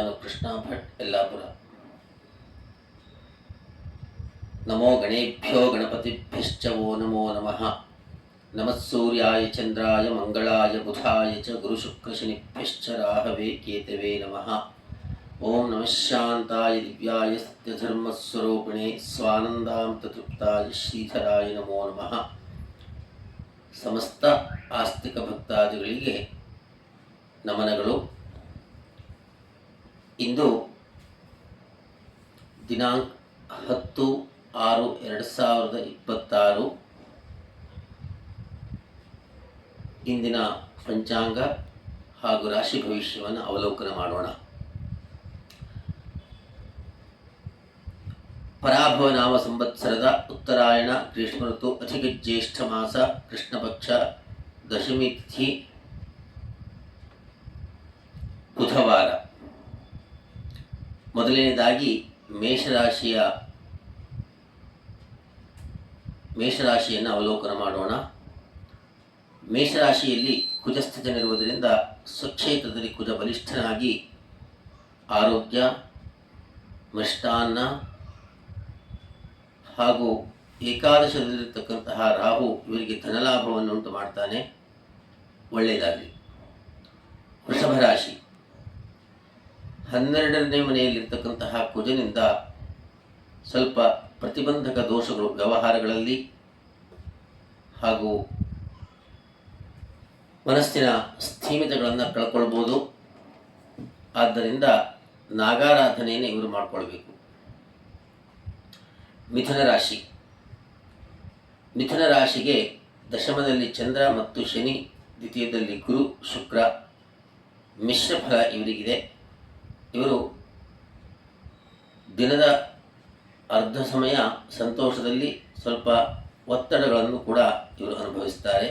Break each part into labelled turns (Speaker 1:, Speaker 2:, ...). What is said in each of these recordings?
Speaker 1: ನಾನು ಕೃಷ್ಣ ಭಟ್ ಯಲ್ಲಾಪುರ. ನಮೋ ಗಣೇಭ್ಯೋ ಗಣಪತಿಭ್ಯಶ್ಚ ವೋ ನಮೋ ನಮಃ. ನಮಃ ಸೂರ್ಯಾಯ ಚಂದ್ರಾಯ ಮಂಗಳಾಯ ಬುಧಾಯ ಚ ಗುರುಶುಕ್ರಶನಿಭ್ಯಶ್ಚ ರಾಹವೇ ಕೇತವೇ ನಮಃ. ಓಂ ನಮಃ ಶಾಂತಾಯ ದಿವ್ಯಾಯ ಸತ್ಯಧರ್ಮಸ್ವರೂಪಿಣೆ ಸ್ವಾನಂದಾಮೃತತೃಪ್ತಾಯ ಶ್ರೀಧರಾಯ ನಮೋ ನಮಃ. ಸಮಸ್ತ ಆಸ್ತಿಕ ಭಕ್ತಾದಿಗಳಿಗೆ ನಮನಗಳು. ಇಂದು ದಿನಾಂಕ 10/6/2026 ಇಂದಿನ ಪಂಚಾಂಗ ಹಾಗೂ ರಾಶಿ ಭವಿಷ್ಯವನ್ನು ಅವಲೋಕನ ಮಾಡೋಣ. ಪರಾಭವ ನಾಮ ಸಂವತ್ಸರದ ಉತ್ತರಾಯಣ ಗ್ರೀಷ್ಮ ಋತು ಅಧಿಕ ಜ್ಯೇಷ್ಠ ಮಾಸ ಕೃಷ್ಣ ಪಕ್ಷ ದಶಮಿ ತಿಥಿ ಬುಧವಾರ. ಮೊದಲನೇದಾಗಿ ಮೇಷರಾಶಿಯನ್ನು ಅವಲೋಕನ ಮಾಡೋಣ. ಮೇಷರಾಶಿಯಲ್ಲಿ ಕುಜಸ್ಥಿತನಿರುವುದರಿಂದ ಸ್ವಕ್ಷೇತ್ರದಲ್ಲಿ ಕುಜ ಬಲಿಷ್ಠನಾಗಿ ಆರೋಗ್ಯ, ಮಿಷ್ಟಾನ್ನ ಹಾಗೂ ಏಕಾದಶದಲ್ಲಿರ್ತಕ್ಕಂತಹ ರಾಹು ಇವರಿಗೆ ಧನಲಾಭವನ್ನು ಉಂಟು ಮಾಡ್ತಾನೆ. ಒಳ್ಳೆಯದಾಗಲಿ. ವೃಷಭ ರಾಶಿ 12ನೇ ಮನೆಯಲ್ಲಿರ್ತಕ್ಕಂತಹ ಕುಜನಿಂದ ಸ್ವಲ್ಪ ಪ್ರತಿಬಂಧಕ ದೋಷಗಳು ವ್ಯವಹಾರಗಳಲ್ಲಿ ಹಾಗೂ ಮನಸ್ಸಿನ ಸ್ಥೀಮಿತಗಳನ್ನು ಕಳ್ಕೊಳ್ಬೋದು. ಆದ್ದರಿಂದ ನಾಗಾರಾಧನೆಯನ್ನು ಇವರು ಮಾಡಿಕೊಳ್ಬೇಕು. ಮಿಥುನ ರಾಶಿಗೆ ದಶಮದಲ್ಲಿ ಚಂದ್ರ ಮತ್ತು ಶನಿ, ದ್ವಿತೀಯದಲ್ಲಿ ಗುರು ಶುಕ್ರ, ಮಿಶ್ರ ಫಲ ಇವರಿಗಿದೆ. ಇವರು ದಿನದ ಅರ್ಧ ಸಮಯ ಸಂತೋಷದಲ್ಲಿ ಸ್ವಲ್ಪ ಒತ್ತಡಗಳನ್ನು ಕೂಡ ಇವರು ಅನುಭವಿಸ್ತಾರೆ.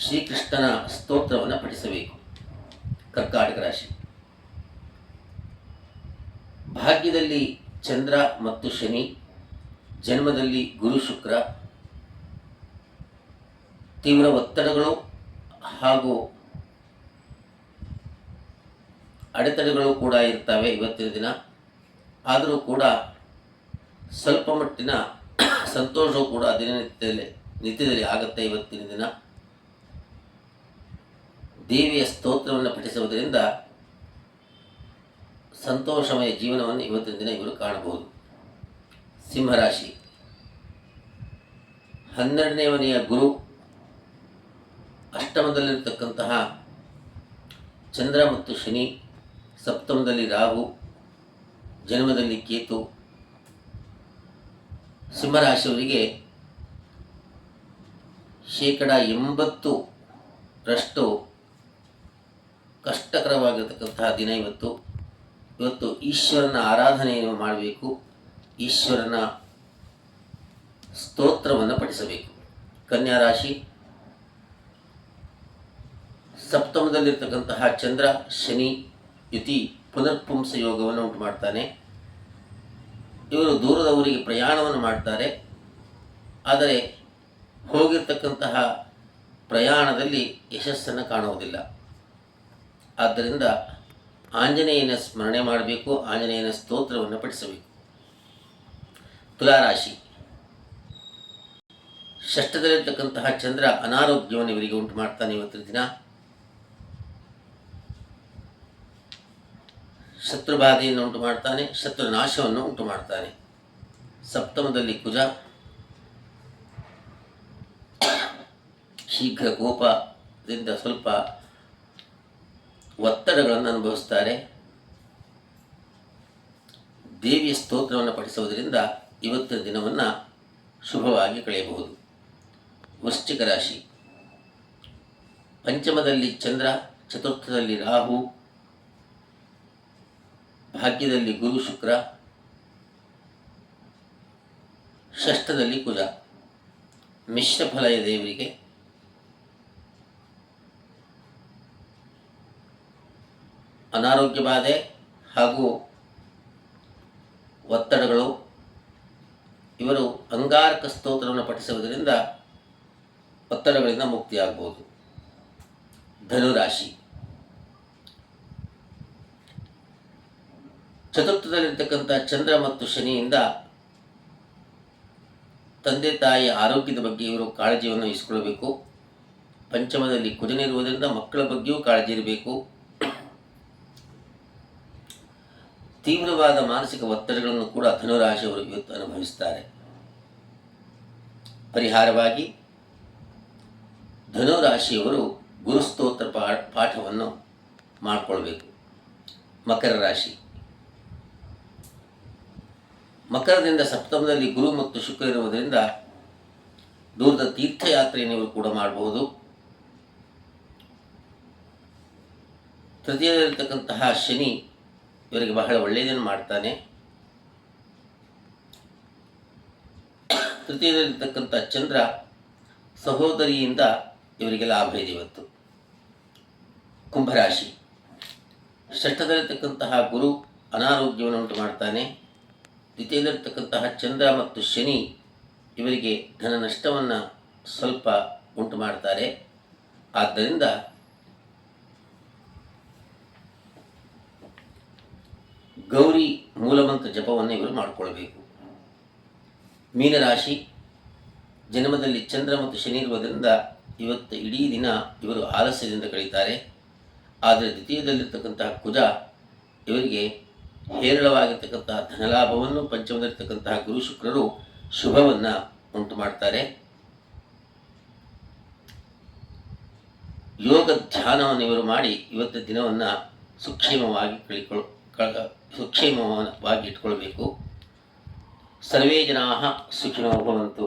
Speaker 1: ಶ್ರೀಕೃಷ್ಣನ ಸ್ತೋತ್ರವನ್ನು ಪಠಿಸಬೇಕು. ಕರ್ಕಾಟಕ ರಾಶಿ ಭಾಗ್ಯದಲ್ಲಿ ಚಂದ್ರ ಮತ್ತು ಶನಿ, ಜನ್ಮದಲ್ಲಿ ಗುರು ಶುಕ್ರ, ತೀವ್ರ ಒತ್ತಡಗಳು ಹಾಗೂ ಅಡೆತಡೆಗಳು ಕೂಡ ಇರ್ತವೆ ಇವತ್ತಿನ ದಿನ. ಆದರೂ ಕೂಡ ಸ್ವಲ್ಪ ಮಟ್ಟಿನ ಸಂತೋಷವೂ ಕೂಡ ನಿತ್ಯದಲ್ಲಿ ಆಗುತ್ತೆ. ಇವತ್ತಿನ ದಿನ ದೇವಿಯ ಸ್ತೋತ್ರವನ್ನು ಪಠಿಸುವುದರಿಂದ ಸಂತೋಷಮಯ ಜೀವನವನ್ನು ಇವತ್ತಿನ ದಿನ ಇವರು ಕಾಣಬಹುದು. ಸಿಂಹರಾಶಿ 12ನೇ ಮನೆಯ ಗುರು, ಅಷ್ಟಮದಲ್ಲಿರತಕ್ಕಂತಹ ಚಂದ್ರ ಮತ್ತು ಶನಿ, ಸಪ್ತಮದಲ್ಲಿ ರಾಹು, ಜನ್ಮದಲ್ಲಿ ಕೇತು. ಸಿಂಹರಾಶಿಯವರಿಗೆ 80% ಕಷ್ಟಕರವಾಗಿರತಕ್ಕಂತಹ ದಿನ ಇವತ್ತು. ಈಶ್ವರನ ಆರಾಧನೆಯನ್ನು ಮಾಡಬೇಕು. ಈಶ್ವರನ ಸ್ತೋತ್ರವನ್ನು ಪಠಿಸಬೇಕು. ಕನ್ಯಾ ರಾಶಿ ಸಪ್ತಮದಲ್ಲಿರ್ತಕ್ಕಂತಹ ಚಂದ್ರ ಶನಿ ಯುತಿ ಪುನರ್ಪುಂಸ ಯೋಗವನ್ನು ಉಂಟು ಮಾಡ್ತಾನೆ. ಇವರು ದೂರದ ಊರಿಗೆ ಪ್ರಯಾಣವನ್ನು ಮಾಡ್ತಾರೆ. ಆದರೆ ಹೋಗಿರ್ತಕ್ಕಂತಹ ಪ್ರಯಾಣದಲ್ಲಿ ಯಶಸ್ಸನ್ನು ಕಾಣುವುದಿಲ್ಲ. ಆದ್ದರಿಂದ ಆಂಜನೇಯನ ಸ್ಮರಣೆ ಮಾಡಬೇಕು. ಆಂಜನೇಯನ ಸ್ತೋತ್ರವನ್ನು ಪಠಿಸಬೇಕು. ತುಲಾರಾಶಿ ಷಷ್ಠದಲ್ಲಿರ್ತಕ್ಕಂತಹ ಚಂದ್ರ ಅನಾರೋಗ್ಯವನ್ನು ಇವರಿಗೆ ಉಂಟು ಮಾಡ್ತಾನೆ. ಇವತ್ತಿನ ದಿನ ಶತ್ರುಬಾಧೆಯನ್ನು ಉಂಟು ಮಾಡ್ತಾನೆ, ಶತ್ರು ನಾಶವನ್ನು ಉಂಟು ಮಾಡ್ತಾನೆ. ಸಪ್ತಮದಲ್ಲಿ ಕುಜ, ಶೀಘ್ರ ಕೋಪದಿಂದ ಸ್ವಲ್ಪ ಒತ್ತಡಗಳನ್ನು ಅನುಭವಿಸ್ತಾರೆ. ದೇವಿಯ ಸ್ತೋತ್ರವನ್ನು ಪಠಿಸುವುದರಿಂದ ಇವತ್ತಿನ ದಿನವನ್ನು ಶುಭವಾಗಿ ಕಳೆಯಬಹುದು. ವೃಶ್ಚಿಕ ರಾಶಿ ಪಂಚಮದಲ್ಲಿ ಚಂದ್ರ, ಚತುರ್ಥದಲ್ಲಿ ರಾಹು, ಭಾಗ್ಯದಲ್ಲಿ ಗುರು ಶುಕ್ರ, ಷಷ್ಠದಲ್ಲಿ ಕುಜ. ಮಿಶ್ರ ಫಲ ಇದೆ ಇವರಿಗೆ. ಅನಾರೋಗ್ಯ ಬಾಧೆ ಹಾಗೂ ಒತ್ತಡಗಳು. ಇವರು ಅಂಗಾರಕ ಸ್ತೋತ್ರವನ್ನು ಪಠಿಸುವುದರಿಂದ ಒತ್ತಡಗಳಿಂದ ಮುಕ್ತಿಯಾಗಬಹುದು. ಧನುರಾಶಿ ಚತುರ್ಥದಲ್ಲಿರ್ತಕ್ಕಂಥ ಚಂದ್ರ ಮತ್ತು ಶನಿಯಿಂದ ತಂದೆ ತಾಯಿಯ ಆರೋಗ್ಯದ ಬಗ್ಗೆ ಇವರು ಕಾಳಜಿಯನ್ನು ವಹಿಸಿಕೊಳ್ಳಬೇಕು. ಪಂಚಮದಲ್ಲಿ ಕುಜನಿರುವುದರಿಂದ ಮಕ್ಕಳ ಬಗ್ಗೆಯೂ ಕಾಳಜಿ ಇರಬೇಕು. ತೀವ್ರವಾದ ಮಾನಸಿಕ ಒತ್ತಡಗಳನ್ನು ಕೂಡ ಧನುರಾಶಿಯವರು ಇವತ್ತು ಅನುಭವಿಸುತ್ತಾರೆ. ಪರಿಹಾರವಾಗಿ ಧನುರಾಶಿಯವರು ಗುರುಸ್ತೋತ್ರ ಪಾಠವನ್ನು ಮಾಡಿಕೊಳ್ಬೇಕು. ಮಕರ ರಾಶಿ, ಮಕರದಿಂದ ಸಪ್ತಮದಲ್ಲಿ ಗುರು ಮತ್ತು ಶುಕ್ರ ಇರುವುದರಿಂದ ದೂರದ ತೀರ್ಥಯಾತ್ರೆಯನ್ನು ಇವರು ಕೂಡ ಮಾಡಬಹುದು. ತೃತೀಯದಲ್ಲಿರ್ತಕ್ಕಂತಹ ಶನಿ ಇವರಿಗೆ ಬಹಳ ಒಳ್ಳೆಯದನ್ನು ಮಾಡ್ತಾನೆ. ತೃತೀಯದಲ್ಲಿರ್ತಕ್ಕಂಥ ಚಂದ್ರ ಸಹೋದರಿಯಿಂದ ಇವರಿಗೆ ಲಾಭ ಇದೆ ಇವತ್ತು. ಕುಂಭರಾಶಿ, ಷಷ್ಠದಲ್ಲಿರ್ತಕ್ಕಂತಹ ಗುರು ಅನಾರೋಗ್ಯವನ್ನು ಉಂಟು ಮಾಡ್ತಾನೆ. ದ್ವಿತೀಯದಲ್ಲಿರ್ತಕ್ಕಂತಹ ಚಂದ್ರ ಮತ್ತು ಶನಿ ಇವರಿಗೆ ಧನ ನಷ್ಟವನ್ನು ಸ್ವಲ್ಪ ಉಂಟು ಮಾಡ್ತಾರೆ. ಆದ್ದರಿಂದ ಗೌರಿ ಮೂಲಮಂತ್ರ ಜಪವನ್ನು ಇವರು ಮಾಡಿಕೊಳ್ಬೇಕು. ಮೀನರಾಶಿ, ಜನ್ಮದಲ್ಲಿ ಚಂದ್ರ ಮತ್ತು ಶನಿ ಇರುವುದರಿಂದ ಇವತ್ತು ಇಡೀ ದಿನ ಇವರು ಆಲಸ್ಯದಿಂದ ಕಳೀತಾರೆ. ಆದರೆ ದ್ವಿತೀಯದಲ್ಲಿರ್ತಕ್ಕಂತಹ ಕುಜ ಇವರಿಗೆ ಹೇರಳವಾಗಿರ್ತಕ್ಕಂತಹ ಧನಲಾಭವನ್ನು, ಪಂಚಮದಲ್ಲಿರ್ತಕ್ಕಂತಹ ಗುರು ಶುಕ್ರರು ಶುಭವನ್ನು ಉಂಟು ಮಾಡ್ತಾರೆ. ಯೋಗ ಧ್ಯಾನವನ್ನು ಇವರು ಮಾಡಿ ಇವತ್ತು ದಿನವನ್ನು ಸುಕ್ಷೇಮವಾಗಿ ಇಟ್ಕೊಳ್ಬೇಕು. ಸರ್ವೇ ಜನಾಃ ಸುಖಿನೋ ಭವಂತು.